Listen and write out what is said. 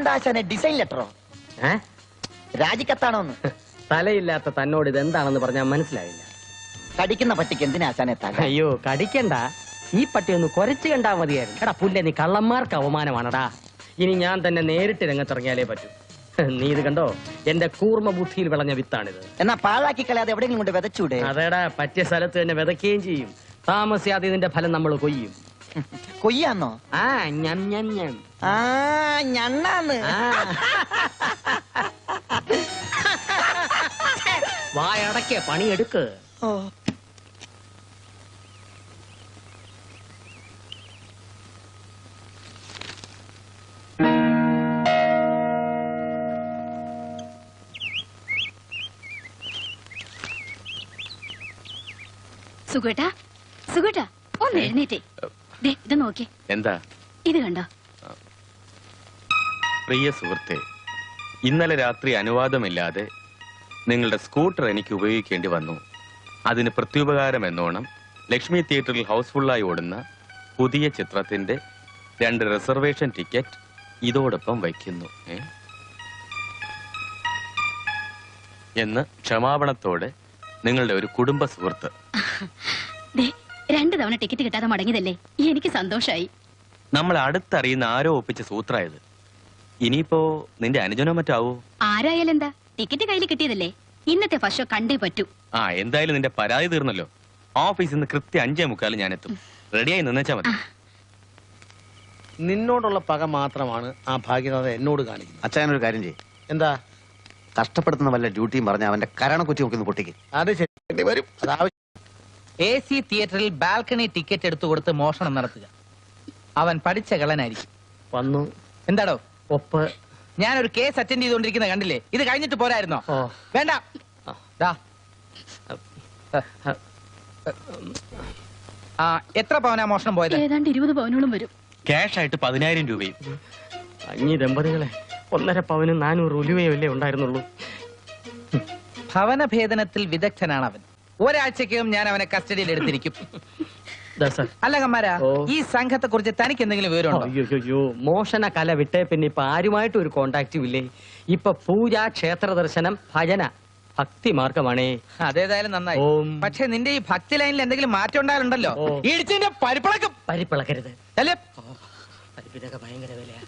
ഇതെന്താ ഡിസൈൻ ലെറ്ററോ? രാജിക്കത്താണോന്ന്? തലയില്ലാത്ത തന്നോട് ഇതെന്താണെന്ന് പറഞ്ഞാൽ മനസ്സിലായില്ല. കടിക്കുന്ന പട്ടിക്ക് എന്തിനാ ആശാനെ തല? അയ്യോ കടിക്കണ്ട, ഈ പട്ടി ഒന്ന് കുരച്ചു കണ്ടാ മതിയായിരുന്നു. എടാ പുല്ലേ, നീ കള്ളന്മാർക്ക് അവമാനമാണടാ. ഇനി ഞാൻ തന്നെ നേരിട്ട് രംഗത്തിറങ്ങിയാലേ പറ്റൂ. നീ ഇത് കണ്ടോ, എന്റെ കൂർമ്മ ബുദ്ധിയിൽ വിളഞ്ഞ വിത്താണിത്. എന്നാ പാഴാക്കി കളയാതെ എവിടെയെങ്കിലും കൊണ്ട് വിതച്ചൂടെ? അതേടാ, പറ്റിയ സ്ഥലത്ത് തന്നെ വിതയ്ക്കുകയും ചെയ്യും. താമസിയാതെ ഇതിന്റെ ഫലം നമ്മൾ കൊയ്യും. കൊയ്യാന്നോ? ആ ഞം ഞം ഞം. ആ ഞണ്ണാന്ന്. വായടക്കെ പണിയെടുക്ക്. സുഖേട്ടാ, സുഖേട്ടാ, ഒന്ന് എഴുന്നേറ്റേ. ഇത് നോക്കി. എന്താ ഇത് കണ്ടോ? പ്രിയ സുഹൃത്തെ, ഇന്നലെ രാത്രി അനുവാദമില്ലാതെ നിങ്ങളുടെ സ്കൂട്ടർ എനിക്ക് ഉപയോഗിക്കേണ്ടി വന്നു. അതിന് പ്രത്യുപകാരം എന്നോണം ലക്ഷ്മി തിയേറ്ററിൽ ഹൗസ്ഫുള്ളായി ഓടുന്ന പുതിയ ചിത്രത്തിന്റെ 2 റിസർവേഷൻ ടിക്കറ്റ് ഇതോടൊപ്പം വയ്ക്കുന്നു എന്ന് ക്ഷമാപണത്തോടെ നിങ്ങളുടെ ഒരു കുടുംബ സുഹൃത്ത്. 2 തവണ ടിക്കറ്റ് കിട്ടാതെ മടങ്ങിയതല്ലേ, എനിക്ക് സന്തോഷായി. നമ്മൾ അടുത്തറിയുന്ന ആരോ ഒപ്പിച്ച സൂത്രായത്. ഇനിയിപ്പോ നിന്റെ അനുജനോ മറ്റാവോ? ആരായാലും എന്താ, ടിക്കറ്റ് കയ്യിൽ കിട്ടിയതല്ലേ, ഇന്നത്തെ ഫസ്റ്റ് ഷോ കണ്ടേ പറ്റൂ. എന്തായാലും നിന്റെ പരാതി തീർന്നല്ലോ. ഓഫീസിൽ നിന്ന് കൃത്യം 5:45 ഞാൻ എത്തും. റെഡിയായി നിന്നേച്ചാ മതി. നിന്നോടുള്ള പക മാത്രമാണ് ആ ഭാഗ്യത എന്നോട് കാണിക്കുന്നത്. അച്ഛനൊരു കാര്യം ചെയ്യും. എന്താ? കഷ്ടപ്പെടുത്തുന്ന വല്ല ഡ്യൂട്ടിയും പറഞ്ഞ അവന്റെ കരണക്കുറ്റി നോക്കി പൊട്ടിക്ക്. അത് ശരി വരും. AC തിയേറ്ററിൽ ബാൽക്കണി ടിക്കറ്റ് എടുത്തു കൊടുത്ത് മോഷണം നടത്തുക. അവൻ പഠിച്ച കള്ളനായിരിക്കും. വന്നു. എന്താടോ? ഒപ്പ്. ഞാനൊരു കേസ് അറ്റൻഡ് ചെയ്തുകൊണ്ടിരിക്കുന്ന കണ്ടില്ലേ? ഇത് കഴിഞ്ഞിട്ട് പോരായിരുന്നോ? വേണ്ട. എത്ര പവനാ മോഷണം പോയത്? ഏതാണ്ട് 20 പവനോളം വരും. ക്യാഷ് ആയിട്ട് 10,000 രൂപയും. അഞ്ഞി ദമ്പതികളെ 1.5 പവനും 400 ഉലുവയും അല്ലേ ഉണ്ടായിരുന്നുള്ളൂ. ഭവനഭേദനത്തിൽ വിദഗ്ധനാണ് അവൻ. ഒരാഴ്ചക്കകം ഞാൻ അവനെ കസ്റ്റഡിയിൽ എടുത്തിരിക്കും. അല്ല കമ്മാരാ, ഈ സംഘത്തെ കുറിച്ച് തനിക്ക് എന്തെങ്കിലും വിവരമുണ്ടോ? അയ്യോ, മോഷണ കല വിട്ടേ പിന്നെ ഇപ്പൊ ആരുമായിട്ടും ഒരു കോണ്ടാക്റ്റും ഇല്ലേ. ഇപ്പൊ പൂജ, ക്ഷേത്ര ദർശനം, ഭജന, ഭക്തി മാർഗമാണേ. അതേതായാലും നന്നായി. പക്ഷെ നിന്റെ ഈ ഭക്തി ലൈനിൽ എന്തെങ്കിലും മാറ്റം ഉണ്ടായാലുണ്ടല്ലോ, ഇടിച്ചിന്റെ പരിപ്പിളക്കും. പരിപ്പിളക്കരുത്. അല്ലേ? പരിപ്പിനൊക്കെ ഭയങ്കര വിലയാ.